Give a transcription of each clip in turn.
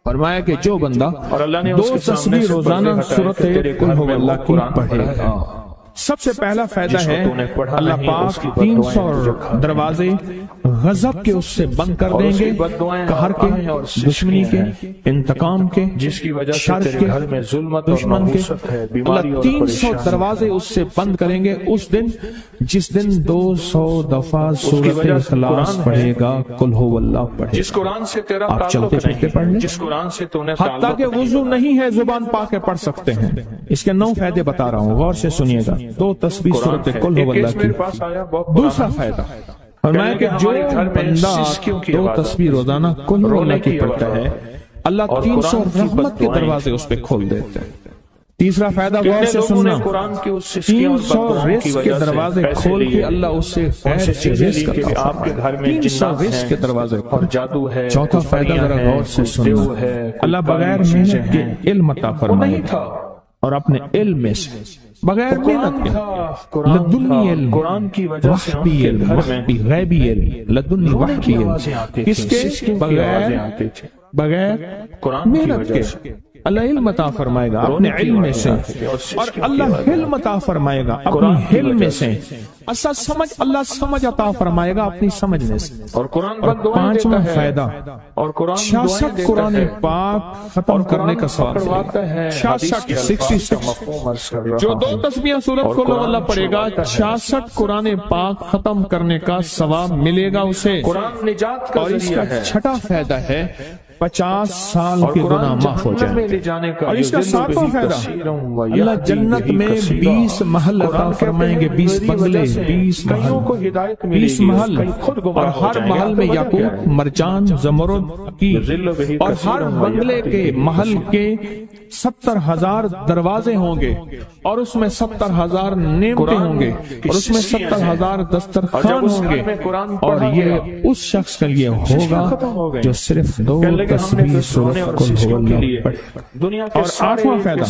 فرمایا کہ جو بندہ 2 تسبیح روزانہ سورۃ قل هو اللہ کی پڑھے گا، سب سے پہلا فائدہ ہے اللہ پاک 300 دروازے غضب کے اس سے بند کر دیں گے، قہر کے، دشمنی کے، انتقام کے، شر کے، دشمن کے۔ اللہ 300 دروازے اس سے بند کریں گے اس دن جس دن 200 دفعہ سورۃ اخلاص پڑھے گا، قل هو اللہ پڑھے گا۔ آپ چلتے پھرتے پڑھ لیں، حتیٰ کہ وضو نہیں ہے زبان پاک کے پڑھ سکتے ہیں۔ اس کے 9 فائدے بتا رہا ہوں، غور سے سنیے گا۔ 2 تسبیح سورۃ قل هو اللہ کی۔ دوسرا فائدہ فرمایا کہ جو بندہ 2 تسبیح روزانہ قل هو اللہ کی پڑھتا ہے، اللہ 300 رحمت کے دروازے اس پہ کھول دیتے ہیں۔ تیسرا فائدہ غور سے سننا، 300 رزق کے دروازے کھول کے اللہ اس سے غیر سے رزق عطا فرمائے، 300 رزق کے دروازے کھول۔ چوتھا فائدہ ذرا غور سے سننا، اللہ بغیر محنت کے علم عطا فرمائے گا، اور اپنے علم میں سے بغیر محنت کے لدنی علم، وحبی علم، وحبی غیبی علم، لدنی وحبی علم، کس کے؟ بغیر محنت کے اللہ علم عطا فرمائے گا اپنے علم میں سے، اور اللہ حلم عطا فرمائے گا اپنی حلم میں سے، اللہ سمجھ عطا فرمائے گا اپنی سمجھ میں سے۔ اور 5واں فائدہ 66 قرآن پاک ختم کرنے کا ثواب ہے، 66 جو 2 تسبیح سورۃ قل هو اللہ پڑھے گا، 66 قرآن پاک ختم کرنے کا ثواب ملے گا اسے۔ اور اس کا 6واں فائدہ ہے 50 سال کے گناہ معاف ہو جائیں۔ اور اس کا 7واں فائدہ، اللہ جنت میں 20 محل عطا فرمائیں گے، 20 بنگلے، 20 محل، اور ہر محل میں یاقوت، مرجان، زمرد کی، اور ہر بنگلے کے محل کے 70,000 دروازے ہوں گے، اور اس میں 70,000 نعمتیں ہوں گے، اور اس میں 70,000 دسترخوان ہوں گے، اور یہ اس شخص کے لیے ہوگا جو صرف 2 تسبیح سورۃ قل هو اللہ پڑھے۔ اور 8واں فائدہ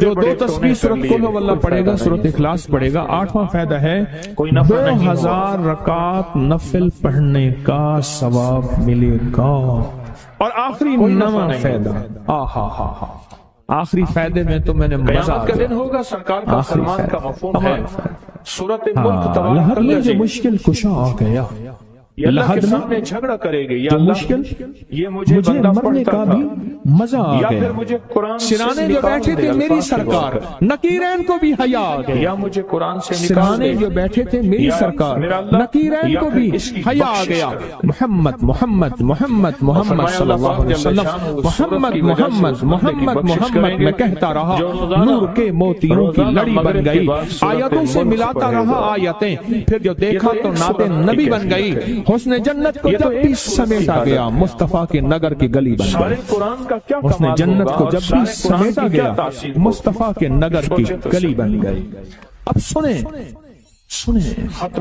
جو 2 تسبیح سورۃ قل هو اللہ پڑھے گا، سورۃ اخلاص پڑھے گا، 8واں فائدہ ہے 2000 رکعت نفل پڑھنے کا ثواب ملے گا۔ اور آخری 9واں فائدہ، آخری فائدے میں تو میں نے مزہ آ گیا۔ لحد میں جو مشکل کشا آ گیا، لحد میں جھگڑا کرے گی یا مشکل، مجھے مرنے کا بھی مزہ آ گیا۔ سرانے جو بیٹھے تھے میری سرکار، نکیرین کو بھی حیا آ گیا۔ سرانے جو بیٹھے تھے میری سرکار، نکیرین کو بھی حیا آ گیا۔ محمد محمد محمد محمد صلی اللہ علیہ وسلم، محمد محمد محمد محمد میں کہتا رہا، نور کے موتیوں کی لڑی بن گئی، آیتوں سے ملاتا رہا آیتیں، پھر جو دیکھا تو نعت نبی بن گئی۔ حسن جنت کو جب بھی سمیٹا گیا، مصطفیٰ کے نگر کی گلی بن گئی۔ حسن جنت کو جب بھی سمیٹا گیا، مصطفیٰ کے نگر کی گلی بن گئی۔ اب سنیں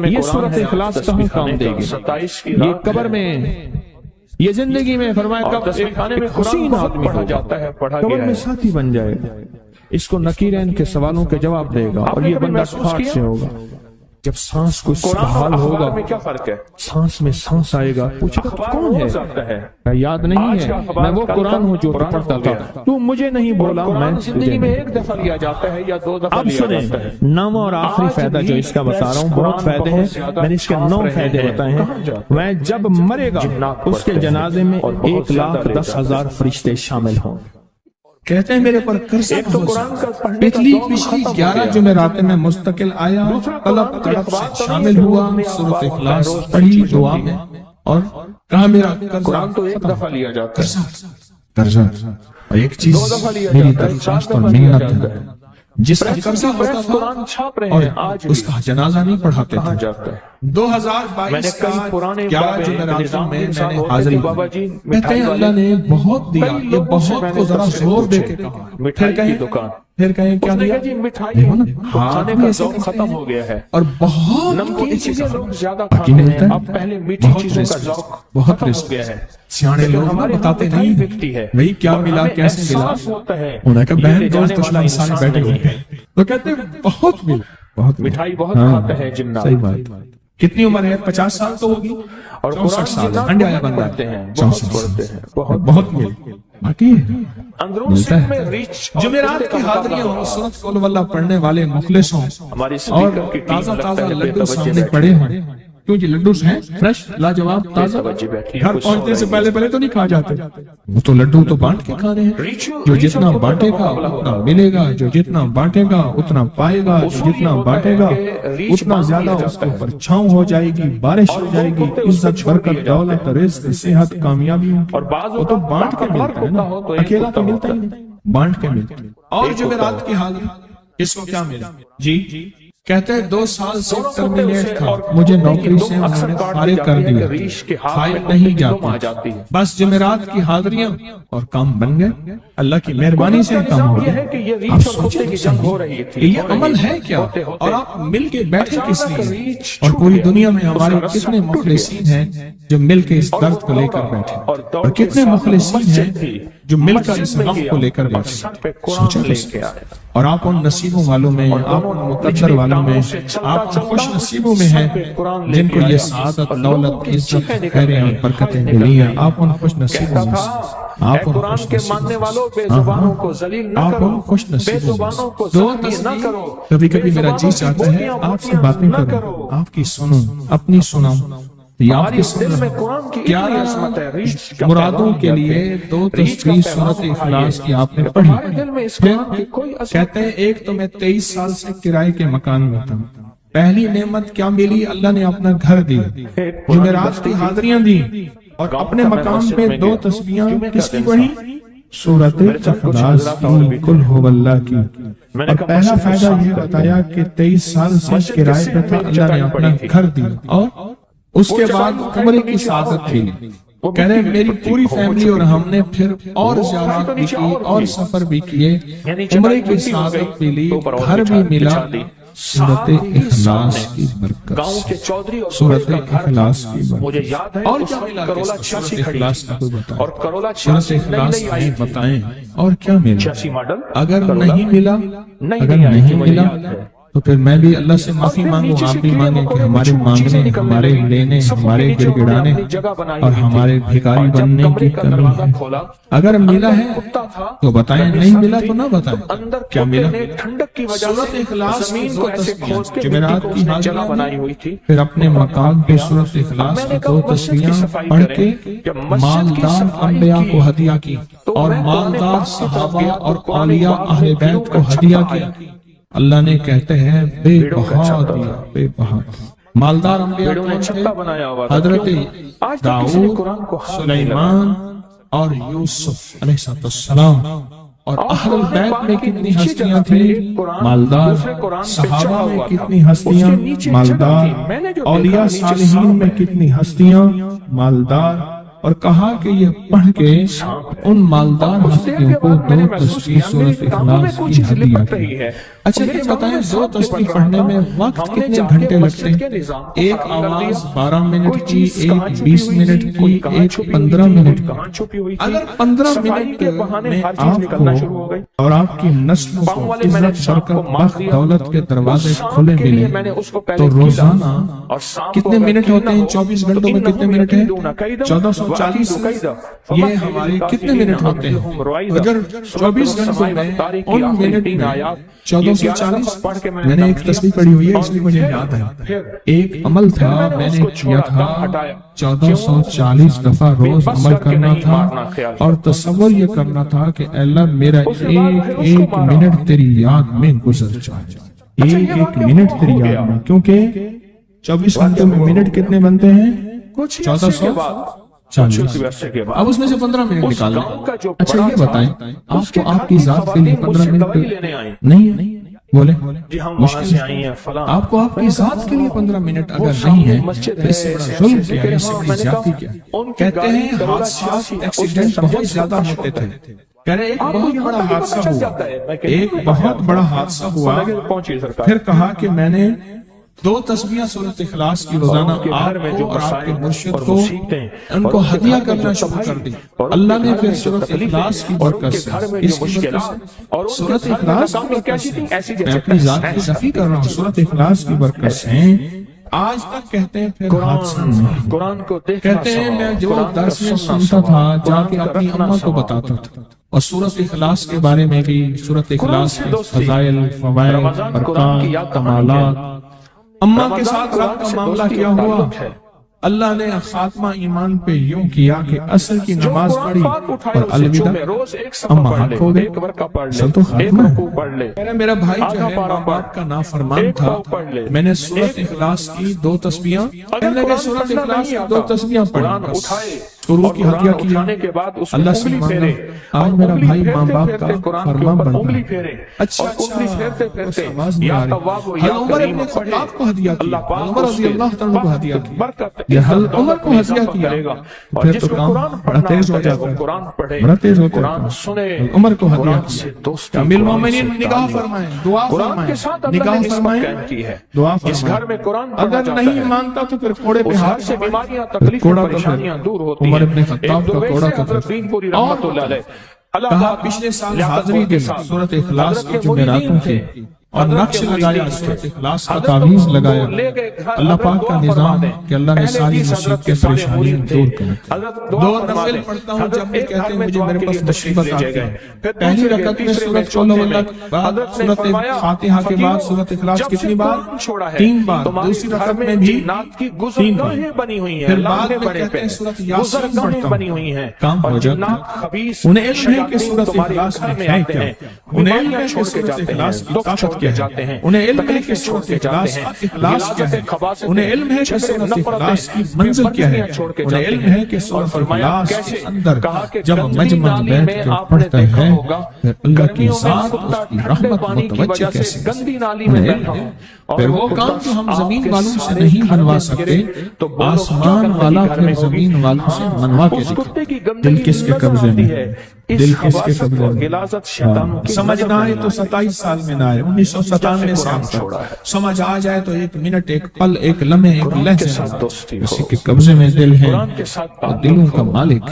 یہ سورۃ اخلاص کہاں کام دے گی؟ یہ قبر میں، یہ زندگی میں فرمایا کب ایک حسین آدمی ہو جاتا ہے، قبر میں ساتھی بن جائے گا، اس کو نکیرین کے سوالوں کے جواب دے گا، اور یہ بندہ ٹھاٹ سے ہوگا۔ جب سانس کو حال ہوگا، سانس میں سانس آئے گا، پوچھے گا کون ہے؟ یاد نہیں ہے، میں وہ قرآن ہوں جو پڑھتا تھا، تو مجھے نہیں بولا، میں زندگی میں 1 دفعہ لیا جاتا ہے یا 2 دفعہ لیا جاتا ہے۔ 9واں اور آخری فائدہ جو اس کا بتا رہا ہوں، بہت فائدے ہیں، میں نے اس کے 9 فائدے بتائے ہیں۔ میں جب مرے گا اس کے جنازے میں 1,10,000 فرشتے شامل ہوں۔ کہتے ہیں میرے پر قرض پچھلی 11 جمعرات میں مستقل آیا، طلب طلب سے شامل ہوا، سورۃ اخلاص پڑھی، دعا میں، اور کہا میرا قرآن تو 1 دفعہ لیا جاتا ہے، قرضہ، اور ایک چیز میری درخواست اور منت ہے، جس کا قرضہ ہوتا تھا اور اس کا جنازہ نہیں پڑھاتے تھے، 2022 کا 11 جمعرات میں میں نے حاضری دی۔ کہتے ہیں اللہ نے بہت دیا، یہ بہت کو ذرا زور دے کے کہا، پھر کہیں کیا دیا؟ دیکھو نا، ہاتھ میں ایسے ختم ہو گیا ہے، اور بہت نمکین چیزیں لوگ زیادہ کھاتے ہیں، اب پہلے میٹھی چیزوں کا ذوق بہت رس گیا ہے۔ سیانے لوگ بتاتے نہیں بھئی کیا ملا، کیسے ملا، انہوں نے کہا بہن دوست دشمن سارے بیٹھے ہوئے ہیں، تو کہتے ہیں بہت ملا، بہت مٹھائی بہت کھاتا ہے جنات۔ صحیح بات، کتنی عمر ہے؟ 50 سال تو ہوگی، اور 64 سال انڈے آیا بندہ پڑھتے ہیں، 64 سال بہت مل باقی ملتا ہے۔ جمعرات کی حاضریاں ہوں، سورۃ قل واللہ پڑھنے والے مخلص ہوں، ہماری اور اسپیکر کی ٹیم تازہ لگتا تازہ ہے بے لڈو توجہ سامنے بیٹھی پڑے ہے۔ ہوں، کیوں جی لڈوز ہیں فریش لاجواب تازہ، توجہ بیٹھی ہے، گھر کچھ پہنچنے سے سو پہلے پہلے تو نہیں کھا جاتے، وہ تو لڈو تو بانٹ کے کھانے ہیں، جو جتنا بانٹے گا اتنا ملے گا، جو جتنا بانٹے گا اتنا پائے گا، جو جتنا بانٹے گا اتنا زیادہ اس کے اوپر چھاؤں ہو جائے گی، بارش ہو جائے گی، عزت برکت دولت رزق صحت کامیابی وہ تو بانٹ کے ملتا ہے نا، اکیلا تو ملتا ہی نہیں، بانٹ کے ملتا ہے۔ اور جمعرات کی حاضری اس کو کیا ملا جی؟ کہتے ہیں 2 سال سے ٹرمینیٹ تھا، مجھے نوکری سے انہوں نے فارغ کر دیا، فائل نہیں جاتی، بس جمعرات کی حاضریاں اور کام بن گئے، اللہ کی مہربانی سے کام ہو گیا۔ آپ سوچیں کہ یہ عمل ہے کیا؟ اور آپ مل کے بیٹھے کس لیے؟ اور پوری دنیا میں ہمارے کتنے مخلصین ہیں جو مل کے اس درد کو لے کر بیٹھے، اور کتنے مخلصین ہیں جو مل کر اس غم کو لے کر بیٹھے۔ سوچیں اور آپ ان نصیبوں والوں میں، آپ ان مقدر والوں میں، آپ ان خوش نصیبوں میں ہیں جن کو یہ سعادت دولت عزت خیریں اور برکتیں ملی ہیں، آپ ان خوش نصیبوں میں آپ ان خوش نصیبوں آپ ان خوش نصیبوں میں۔ دو تصویر کبھی کبھی میرا جی چاہتا ہے آپ سے باتیں کروں، آپ کی سنوں، اپنی سناؤں، آپ کی سنوں۔ 11 مرادوں کے لیے 2 تصویر سورۃ اخلاص کی آپ نے پڑھی، پھر کہتے ہیں ایک تو میں 23 سال سے کرائے کے مکان میں تھا، پہلی نعمت کیا ملی؟ اللہ نے اپنا گھر دیا، جمعرات کی حاضریاں دی، اور اپنے مقام پہ 2 تسبیحاں کس کی پڑھی؟ سورۃ اخلاص کی، قل هو اللہ کی۔ اور پہلا فائدہ یہ بتایا کہ 23 سال سے کرائے پہ تھا، اللہ نے اپنا گھر دیا، اور اس کے بعد عمرے کی سعادت ملی۔ کہہ رہے میری پوری فیملی اور ہم نے پھر اور زیارات بھی کی اور سفر بھی کیے، عمرے کی سعادت ملی، گھر بھی ملا، سورۃ اخلاص کی برکت سے، سورۃ اخلاص کی برکت۔ اور کیا ملا؟ سورۃ اخلاص کا کوئی بتائیں، سورۃ اخلاص میں بتائیں اور کیا ملا؟ اگر نہیں ملا تو پھر میں بھی اللہ سے معافی مانگوں، آپ بھی مانگیں کہ ہمارے مانگنے، ہمارے لینے، ہمارے گڑ گڑانے اور ہمارے بھکاری بننے کی کمی ہے۔ اگر ملا ہے تو بتائیں، نہیں ملا تو نہ بتائیں کیا ملا۔ سورۃ اخلاص کی 2 تسبیحاں جمعرات کی حاضریاں، پھر اپنے مقام پہ سورۃ اخلاص کی 2 تسبیحاں پڑھ کے مالدار انبیاء کو ہدیہ کی، اور مالدار صحابہ اور اولیاء اہل بیت کو ہدیہ کیا۔ اللہ نے کہتے ہیں بے بہا دیا، بے بہا۔ مالدار انبیاء کون تھے؟ حضرت داؤد، سلیمان اور یوسف علیہ السلام۔ اور اہل بیت میں کتنی ہستیاں تھیں؟ مالدار۔ صحابہ میں کتنی ہستیاں؟ مالدار۔ اولیاء صالحین میں کتنی ہستیاں؟ مالدار۔ اور کہا کہ یہ پڑھ کے ان مالدار ہستیوں کو 2 تسبیح سورۃ اخلاص کی ہدیہ کی۔ اچھا یہ بتائیں 2 تسبیح پڑھنے میں وقت کتنے گھنٹے لگتے ہیں؟ ایک آواز 12 منٹ کی، ایک 20 منٹ کی، ایک 15 منٹ کی۔ اگر 15 منٹ میں آپ کو اور آپ کی نسلوں کو عزت برکت بخت دولت کے دروازے کھلے ملے تو روزانہ کتنے منٹ ہوتے ہیں؟ 24 گھنٹوں میں کتنے منٹ ہیں؟ 1440۔ یہ ہمارے کتنے منٹ ہوتے ہیں؟ اگر 24 گھنٹوں میں ان منٹ میں 1440، میں نے ایک تسبیح پڑھی ہوئی ہے اس لیے مجھے یاد ہے، ایک عمل تھا میں نے کیا تھا 1440 دفعہ روز عمل کرنا تھا، اور تصور یہ کرنا تھا کہ اے اللہ میرا ایک منٹ تیری یاد میں گزر جائے، ایک منٹ تیری یاد میں، کیونکہ 24 گھنٹوں میں منٹ کتنے بنتے ہیں؟ 1440۔ اب اس میں سے 15 منٹ نکال لیں۔ اچھا یہ بتائیں آپ کو آپ کی ذات کے لیے 15 منٹ نہیں بولے مشکل ہے؟ آپ کو آپ کی ذات کے لیے 15 منٹ اگر نہیں ہے تو اس سے بڑا ظلم کیا ہے، اس سے بڑی زیادتی کیا ہے؟ کہتے ہیں حادثات ایکسیڈنٹ بہت زیادہ ہوتے تھے، کہہ رہے ایک بہت بڑا حادثہ ہوا، ایک بہت بڑا حادثہ ہوا، پھر کہا کہ میں نے 2 تسبیحاں سورۃ اخلاص کی روزانہ آپ کو اور آپ کے مرشد کو ان کو ہدیہ کرنا شروع کر دی۔ اللہ نے پھر سورۃ اخلاص کی برکت سے، اس کی برکت سے، سورۃ اخلاص کی برکت سے، میں اپنی ذات کی نفی کر رہا ہوں، سورۃ اخلاص کی برکت سے آج تک کہتے ہیں پھر ہاتھ سے قرآن کو دیکھنا کہتے ہیں میں جو درس میں سنتا تھا جا کے اپنی اماں کو بتاتا تھا. اور سورۃ اخلاص کے بارے میں بھی، سورۃ اخلاص کے فضائل، فوائد، برکات، کمالات، اماں کے ساتھ رب کا معاملہ کیا ہوا. اللہ نے خاتمہ ایمان پہ یوں کیا کہ عصر کی نماز پڑھی اور الوداع اماں حق ہو گئے. سب تو خاتمہ ہے. میرا بھائی جو ہے ماں باپ کا نافرمان تھا، میں نے سورۃ اخلاص کی 2 تسبیحاں، سورۃ اخلاص کی 2 تسبیحاں پڑھی، شروع کی ہدیہ کیا، اللہ سے مانگا آج میرا بھائی ماں باپ کا فرمان بنتا ہے. اچھا آواز نہیں آ رہی. حضرت عمر ابن خطاب کو ہدیہ کیا، عمر رضی اللہ تعالیٰ کو ہدیہ کیا، یہ حضرت عمر کو ہدیہ کیا. پھر تو کام بڑا تیز ہو جاتا ہے، بڑا تیز ہوتا ہے. عمر کو ہدیہ کیا. امیر المومنین نگاہ فرمائیں، دعا فرمائیں، نگاہ فرمائیں، دعا فرمائیں. اگر نہیں مانتا تو پھر کوڑے پہ ہاتھ سے کوڑا تو عمر ابن خطاب کا کوڑا تو کہا پچھلے سال حاضری دن سورۃ اخلاص کی جمعراتوں تھے اور نقش لگایا، سورۃ اخلاص کا تعویذ لگایا. اللہ پاک کا نظام کہ اللہ نے ساری مصیبتیں پریشانیاں دور کر. 2 نفل پڑھتا ہوں جب بھی کہتے ہیں مجھے میرے پاس مصیبت آتی ہے. پہلی رکعت میں سورۃ قل واللہ بعد سورۃ فاتحہ کے بعد سورۃ اخلاص کتنی بار؟ 3 بار. دوسری رکعت میں بھی 3 بار. پھر بعد میں کہتے ہیں سورۃ یاسین پڑھتا ہوں، کام ہو جاتا. انہیں علم ہے کہ سورۃ اخلاص میں ہے کیا، انہیں علم ہے کہ سورۃ اخلاص کی طاقت جاتے ہیں، انہیں علم ہے کہ سورۃ اخلاص کیا ہے، انہیں علم ہے کہ سورۃ اخلاص کی منزل کیا ہے، انہیں علم ہے کہ سورۃ اخلاص کے اندر جب مجمع بیٹھ کر پڑھتا ہے پھر اللہ کی ذات اس کی رحمت متوجہ کیسے. انہیں علم ہے. پھر وہ کام جو ہم زمین والوں سے نہیں بنوا سکتے آسمان والا پھر زمین والوں سے منوا کے دکھا. دل کس کے قبضے میں ہے، دل کس کے قبضے میں. سمجھ نہ آئے تو 27 سال میں نہ آئے، 1997 سے ہم سمجھ آ جائے تو 1 منٹ، 1 پل، 1 لمحے، 1 لہجے اسی کے قبضے میں دل ہے اور دلوں کا مالک.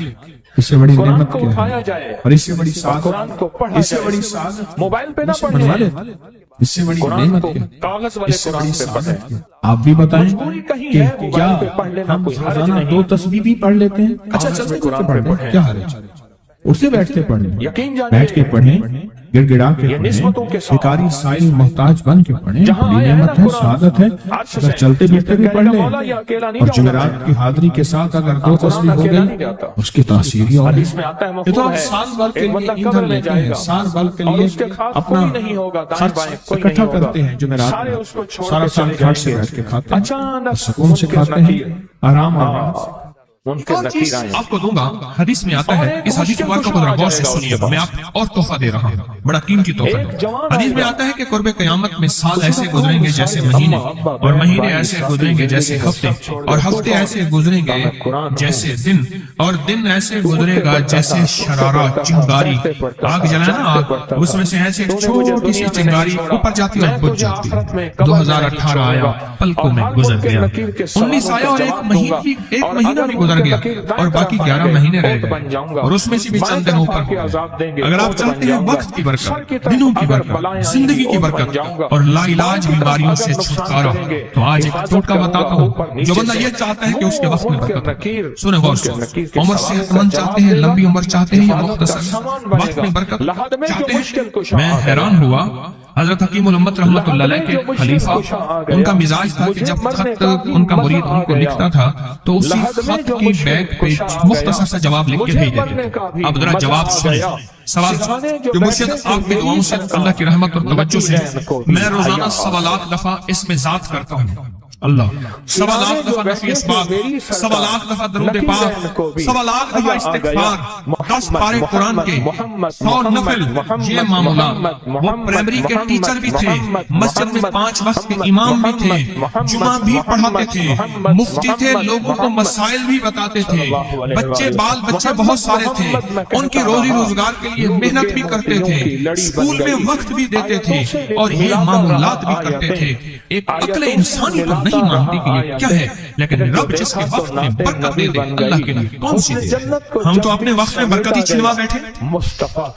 اس سے بڑی نعمت کیا ہے اور اس سے بڑی سعادت، اس سے بڑی سعادت منوا لیتے، اس سے بڑی نعمت کیا، اس سے بڑی سعادت کیا. آپ بھی بتائیں کہ کیا ہم روزانہ 2 تسبیح بھی پڑھ لیتے ہیں؟ اچھا چلتے چلتے پڑھ لیں، کیا حرج ہے؟ اٹھتے بیٹھتے پڑھیں، بیٹھ کے پڑھیں، گڑ گڑا کے پڑھیں، بھکاری سائل محتاج بن کے پڑھیں. بڑی نعمت ہے، سعادت ہے. اگر چلتے پھرتے بھی پڑھ لیں اور جمعرات کی حاضری کے ساتھ اگر 2 تسبیح ہو گئی اس کی تاثیر ہی اور یہ تو آپ سال بھر کے لیے ایندھن لیتے ہیں، سال بھر کے لیے اپنا خرچ اکٹھا کرتے ہیں. جمعرات میں سارا سال گھاٹ سے بیٹھ کے کھاتے ہیں، سکون سے کھاتے ہیں، آرام آرام. اور چیز آپ کو دوں گا، حدیث میں آتا ہے، اس حدیث مبارکہ کو ذرا غور سے سنیے گا، میں آپ اور تحفہ دے رہا ہوں، بڑا قیمتی تحفہ. حدیث میں آتا ہے کہ قرب قیامت میں سال ایسے گزریں گے جیسے مہینے، اور مہینے ایسے گزریں گے جیسے ہفتے، اور ہفتے ایسے گزریں گے جیسے دن، اور دن ایسے گزرے گا جیسے شرارہ، چنگاری. آگ جلائے نا آگ، اس میں سے ایسے چھوٹی سی چنگاری اوپر جاتی اور بجھ جاتی. 2018 آیا، پلکوں میں گزر گیا. 19 آیا اور ایک مہینہ بھی گزر گیا اور باقی 11 مہینے رہ گئے اور اس میں سے بھی چند دن اوپر ہو گئے. اگر آپ چاہتے ہیں وقت کی برکت، دنوں کی برکت، زندگی کی برکت اور لا علاج بیماریوں سے چھٹکارا، تو آج ایک ٹوٹکا بتاتا ہوں. جو بندہ یہ چاہتا ہے کہ اس کے وقت میں برکت ہو، سنیں غور سے. عمر صحت مند چاہتے ہیں، لمبی عمر چاہتے ہیں، یا مختصر وقت میں برکت چاہتے ہیں؟ میں حیران ہوا، حضرت حکیم الامت رحمت اللہ علیہ کے خلیفہ، ان کا مزاج تھا کہ جب خط ان کا مرید ان کو لکھتا تھا تو اسی خط کی بیک پہ مختصر سا جواب لکھ کے بھیج دیتے تھے. اب ذرا جواب سنیں. سوال جو مرشد آپ کی دعاؤں سے، اللہ کی رحمت اور توجہ سے میں روزانہ 1.25 دفعہ اس میں ذات کرتا ہوں. اللہ 1.25 دفعہ نفی اسباب، 1.25 دفعہ درود پاک، 1.25 دفعہ استغفار، 10 پارے قرآن کے، 100 نفل. یہ معمولات. وہ پرائمری کے ٹیچر بھی تھے، مسجد میں 5 وقت کے امام بھی تھے، جمعہ بھی پڑھاتے تھے، مفتی تھے، لوگوں کو مسائل بھی بتاتے تھے، بال بچے بہت سارے تھے، ان کی روزی روزگار کے لیے محنت بھی کرتے تھے، اسکول میں وقت بھی دیتے تھے اور یہ معمولات بھی کرتے تھے. ایک عقل انسانی تو نہیں مانتی کہ یہ کیا ہے، لیکن رب جس کے وقت میں برکت دے دے اللہ کے لیے کون سی دے؟ ہم تو اپنے وقت میں برکت ہی چھنوا بیٹھے،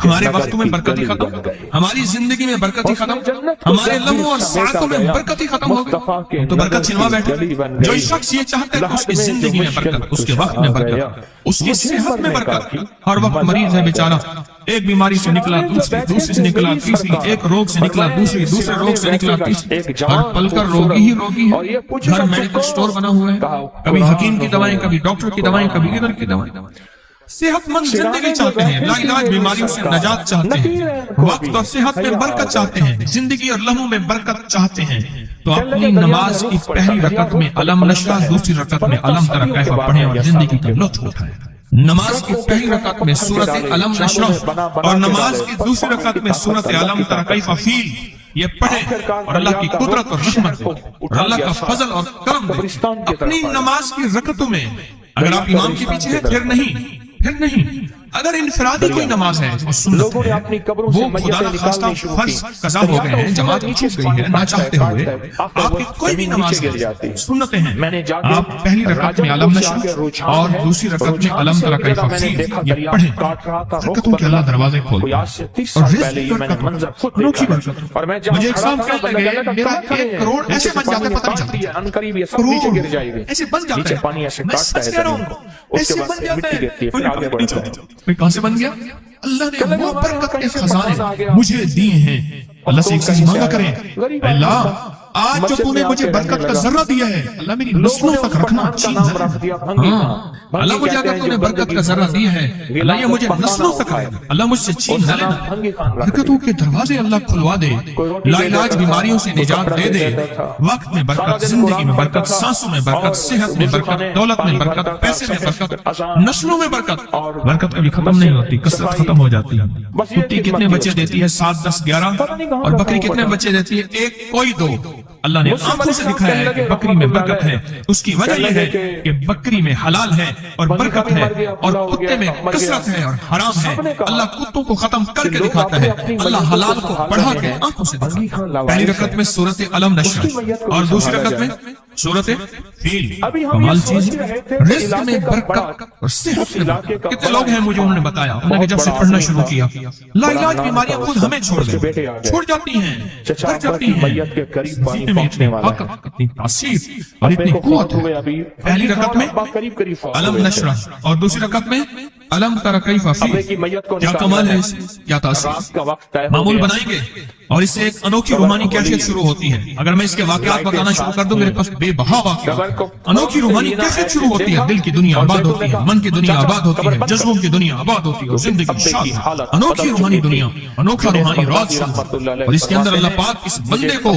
ہمارے وقتوں میں برکت ہی ختم، ہماری زندگی میں برکت ہی ختم، ہمارے لمحوں اور ساعتوں میں برکت ہی ختم ہو گئی، تو برکت چھنوا بیٹھے۔ جو شخص یہ چاہتا ہے کہ اس کی زندگی میں برکت، اس کے وقت میں برکت، اس کی صحت میں برکت، ہر وقت مریض ہے بیچارہ، ایک بیماری سے نکلا دوسری سے نکلا تیسری، ایک روگ سے نکلا دوسرے روگ سے نکلا تیسری، ہر پل کر روگی ہی روگی ہے، گھر میڈیکل سٹور بنا ہوا ہے، کبھی حکیم کی دوائیں، کبھی ڈاکٹر کی دوائیں، کبھی ادھر کی دوائیں۔ صحت مند زندگی چاہتے ہیں، لا علاج بیماریوں سے نجات چاہتے ہیں، وقت اور صحت میں برکت چاہتے ہیں، زندگی اور لمحوں میں برکت چاہتے ہیں، تو اپنی نماز کی پہلی رکعت میں علم نشرح، دوسری رکعت میں علم تری کیف پڑھیں اور زندگی کا لطف اٹھائیں۔ نماز کی پہلی رکعت میں سورت علم نشرح اور نماز کی دوسری رکعت میں سورت علم تری کیف فیل یہ پڑھیں اور اللہ کی قدرت اور رحمت دے اور اللہ کا فضل اور کرم دے۔ اپنی نماز کی رکعتوں میں اگر آپ امام کے پیچھے ہیں پھر نہیں، اگر انفرادی کوئی نماز ہے تو سن لو، وہ خدا نہ خواستہ فرض قضا ہو گئے ہیں، جماعت چھوٹ گئی ہے، نہ چاہتے ہوئے آپ کی کوئی بھی نماز ہے، سنتیں ہیں، آپ پہلی رکعت میں علم نشرح اور دوسری رکعت میں علم تری کیف فیل یہ پڑھیں، برکتوں کے اللہ دروازے کھولتے ہیں اور رزق برکت، انوکھی برکت۔ مجھے ایک صاحب کہنے لگے میرا 1 کروڑ ایسے بن جاتا ہے، پتہ نہیں چلتا، کروڑ ایسے بن جاتا ہے، میں سچ کہہ رہا ہوں ایسے بن جاتا ہے، کہاں سے بن گیا؟ اللہ نے وہ برکت کے خزانے مجھے دیے ہیں۔ اللہ سے ایک سچ مانگا کریں، اللہ آج جو تو نے مجھے برکت کا ذرہ دیا ہے اللہ میری نسلوں تک رکھنا چین ہے، اللہ مجھے اگر تو نے برکت کا ذرہ دیا ہے اللہ یہ مجھے نسلوں تک رکھنا، اللہ مجھ سے چین نہ لینا۔ برکتوں کے دروازے اللہ کھلوا دے، لا علاج بیماریوں سے نجات دے دے، وقت میں برکت، زندگی میں برکت، سانسوں میں برکت، صحت میں برکت، دولت میں برکت، پیسے میں برکت، نسلوں میں برکت۔ برکت کبھی ختم نہیں ہوتی، کثرت ختم ہو جاتی ہے۔ کٹی کتنے بچے دیتی ہے؟ 7 10 11، اور بکری کتنے بچے دیتی ہے؟ 1 کوئی 2۔ اللہ نے آنکھوں سے دکھایا ہے کہ بکری میں برکت ہے، اس کی وجہ یہ ہے کہ بکری میں حلال ہے اور برکت ہے، اور کتے میں کثرت ہے اور حرام ہے۔ اللہ کتوں کو ختم کر کے دکھاتا ہے، اللہ حلال کو بڑھا کے آنکھوں سے دکھاتا ہے۔ پہلی رکعت میں سورت علم نشرح اور دوسری رکعت میں سورت فیل۔ کمال چیز رزق میں برکت اور صحت میں برکت۔ کتنے لوگ ہیں مجھے انہوں نے بتایا، انہوں نے جب سے پڑھنا شروع کیا لا علاج بیماریاں خود ہمیں چھوڑ جاتی ہیں، گھر جاتی ہیں، میں اتنے حق، اتنی تاثیر اور اتنی قوت ہے۔ پہلی رکعت میں علم نشرح اور دوسری رکعت میں علم تری کیف فیل۔ کیا کمال ہے، کیا تاثیر! معمول بنائیں گے اور اس سے ایک انوکھی روحانی کیفیت شروع ہوتی ہے۔ اگر میں اس کے واقعات بتانا شروع کر دوں میرے پاس بے بہا واقعات۔ انوکھی روحانی کیفیت شروع ہوتی ہے، دل کی دنیا آباد ہوتی ہے، من کی دنیا آباد ہوتی ہے، جذبوں کی دنیا آباد ہوتی ہے اور زندگی شاد۔ انوکھی روحانی دنیا، انوکھا روحانی راز شروع، اور اس کے اندر اللہ پاک اس بندے کو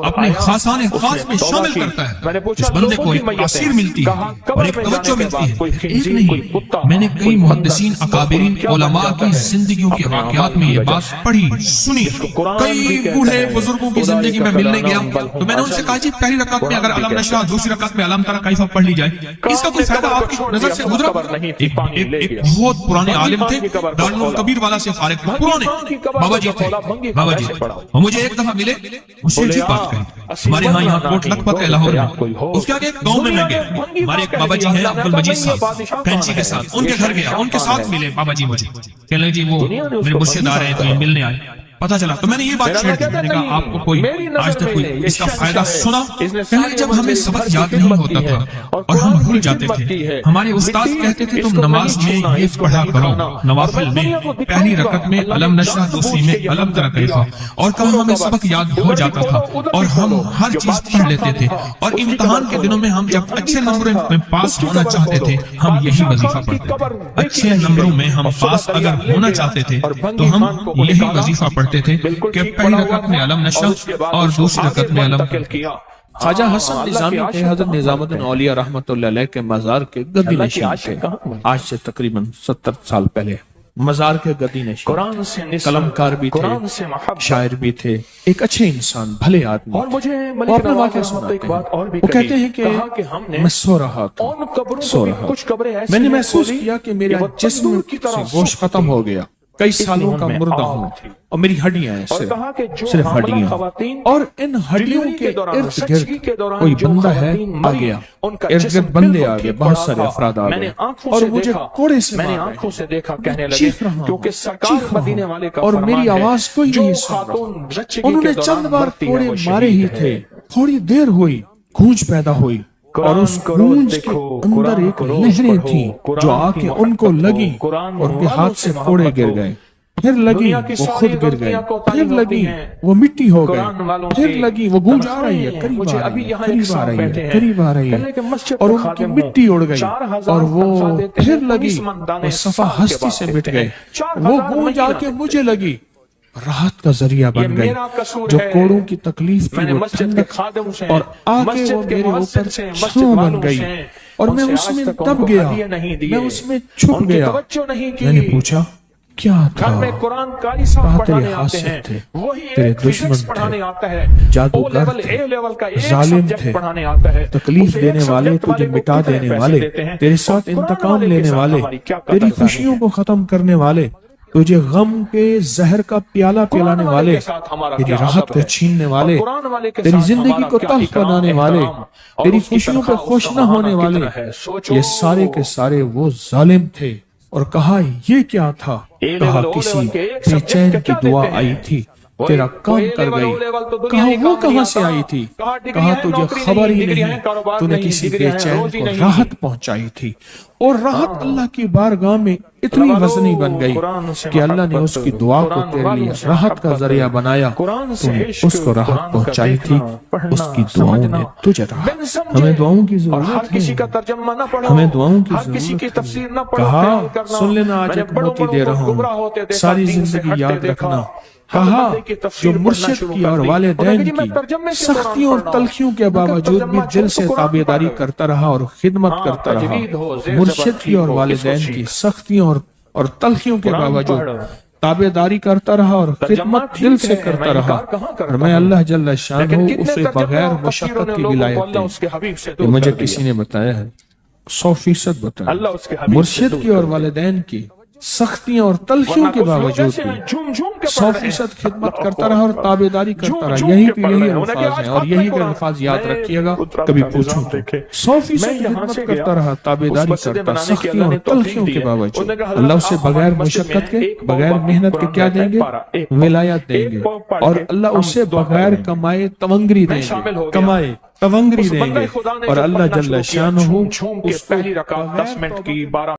اپنے خاصان خاص میں شامل کرتا ہے۔ اس بندے کو ایک تاثیر ملتی ہے اور ایک توجہ ملتی ہے۔ ایک نہیں، میں نے کئی محدثین اکابرین علماء کی زندگیوں کے واقعات میں یہ بات پڑھی سنی۔ کئی بوڑھے بزرگوں کی زندگی میں ملنے گیا تو میں نے ان سے کہا جی پہلی رکعت میں اگر علم نشرح، دوسری رکعت میں علم تری کیف پڑھ لی جائے اس کا کوئی فائدہ آپ کی نظر سے گزرا؟ ایک بہت پرانے عالم تھے، دارالکبیر والا سے فارغ پرانے بابا جی تھے، بابا جی اور مجھے ایک دفعہ ملے، مجھ سے جی بات کری ہمارے ہاں یہاں کوٹ لکھپت ہے لاہور میں، اس کے آگے ایک گاؤں میں گیا، ہمارے ایک بابا جی ہیں عبد المجید صاحب کینچی کے ساتھ، ان کے گھر گیا، ان کے ساتھ ملے بابا جی مجھے کہنے لگے جی وہ میرے مرشد آ رہے ہیں تو یہ ملنے آئے۔ پتا چلا تو میں نے یہ بات چھیڑ دی، میں نے کہا آپ کو کوئی آج تک کوئی اس کا فائدہ سنا؟ کہنے لگے جب ہمیں سبق یاد نہیں ہوتا تھا اور ہم بھول جاتے تھے، ہمارے استاد کہتے تھے تم نماز میں یہ پڑھا کرو، نوافل میں پہلی رکعت میں علم نشرح، دوسری میں علم تری کیف، اور کہاں ہمیں سبق یاد ہو جاتا تھا اور ہم ہر چیز پڑھ لیتے تھے، اور امتحان کے دنوں میں ہم جب اچھے نمبروں میں پاس ہونا چاہتے تھے ہم یہی وظیفہ پڑھتے، اچھے نمبروں میں ہم پاس اگر ہونا چاہتے تھے تو ہم یہی وظیفہ پڑھتے تھے کہ پہلی رکعت میں علم نشرح اور دوسری رکعت میں علم۔ خواجہ حسن نظامی تھے حضرت نظام الدین اولیاء رحمت اللہ علیہ کے مزار کے گدی نشین تھے، آج سے تقریباً 70 سال پہلے مزار کے گدی نشین، قلمکار بھی تھے، شاعر بھی تھے، ایک اچھے انسان، بھلے آدمی۔ وہ اپنا واقعہ سناتے ہیں، وہ کہتے ہیں کہ میں سو رہا تھا، میں نے محسوس کیا کہ میرا جسم سے گوشت ختم ہو گیا، کئی سالوں کا مردہ ہوں اور میری ہڈیاں ہیں صرف ہڈیاں، اور ان ہڈیوں کے ارد گرد کوئی بندہ ہے آ گیا، ارد گرد بندے آ گئے، بہت سارے افراد آ گئے اور مجھے کوڑے سے مار رہے، چیخ رہا ہوں اور میری آواز کوئی نہیں سن رہا۔ انہوں نے چند بار کوڑے مارے ہی تھے، تھوڑی دیر ہوئی، گونج پیدا ہوئی اور اس گونج کے اندر ایک لہریں تھیں جو آ کے ان کو لگی اور ان کے ہاتھ سے کوڑے گر گئے، پھر لگی وہ خود گر گئے، پھر لگی وہ مٹی ہو گئے، پھر لگی وہ گونج آ رہی ہے، قریب آ رہی ہے، قریب آ رہی ہے، قریب آ رہی ہے، اور ان کی مٹی اڑ گئی اور وہ پھر لگی، وہ صفحہ ہستی سے مٹ گئے، وہ گونج آ کے مجھے لگی، راحت کا ذریعہ بن گئی، جو کوڑوں کی تکلیف تھی وہ ٹھنڈک اور آگے وہ میرے اوپر چھاؤں بن گئی اور میں اس میں دب گیا، میں اس میں چھپ گیا۔ میں نے پوچھا کیا تھا؟ کہا تیرے حاسد تھے، تیرے دشمن تھے، جادوگر تھے، ظالم تھے، تکلیف دینے والے، تجھے مٹا دینے والے، تیرے ساتھ انتقام لینے والے، تیری خوشیوں کو ختم کرنے والے، تجھے غم کے زہر کا پیالہ پلانے والے، تیری راحت کو چھیننے والے، تیری زندگی کو تلخ بنانے والے، تیری خوشیوں پہ خوش نہ ہونے والے، یہ سارے کے سارے وہ ظالم تھے۔ اور کہا یہ کیا تھا؟ کہا کسی بے چین کی دعا آئی تھی، تیرا کام کر گئی۔ کہا وہ کہاں سے آئی تھی؟ کہا تجھے خبر ہی نہیں، تو نے کسی بے چین کو راحت پہنچائی تھی، اور راحت اللہ کی بارگاہ میں اتنی وزنی بن گئی کہ اللہ نے اس کی دعا کو تیرے لیے راحت کا ذریعہ بنایا، تو نے اس کو راحت پہنچائی تھی، اس کی دعاؤں نے تجھے راحت۔ ہمیں دعاؤں کی ضرورت ہے، ہمیں دعاؤں کی ضرورت ہے۔ کہا سن لینا، آج ایک موتی دے رہا ہوں، ساری زندگی یاد رکھنا۔ کہا جو مرشد کی اور والدین کی سختیوں اور تلخیوں کے باوجود بھی دل سے تابعداری کرتا رہا اور خدمت کرتا رہا، مرشد کی اور والدین کی سختیوں اور تلخیوں کے باوجود تابعداری کرتا رہا اور خدمت دل سے کرتا رہا، اور میں اللہ جل شانہ اسے بغیر مشقت کی ولایت دے۔ یہ مجھے کسی نے بتایا ہے، 100% بتایا، مرشد کی اور والدین کی سختیاں اور تلخیوں کے باوجود بھی 100% خدمت کرتا رہا اور تابعداری کرتا رہا۔ یہی الفاظ ہیں اور یہی کے الفاظ یاد رکھیے گا، کبھی پوچھوں تو 100% خدمت کرتا رہا، تابعداری کرتا، سختیوں اور تلخیوں کے باوجود۔ اللہ اسے بغیر مشقت کے، بغیر محنت کے کیا دیں گے؟ ولایت دیں گے، اور اللہ اسے بغیر کمائے تونگری دیں گے، کمائے تونگری دیں گے، اور اللہ جل شانہ اس کو پہلی رکعت 10 منٹ کی 12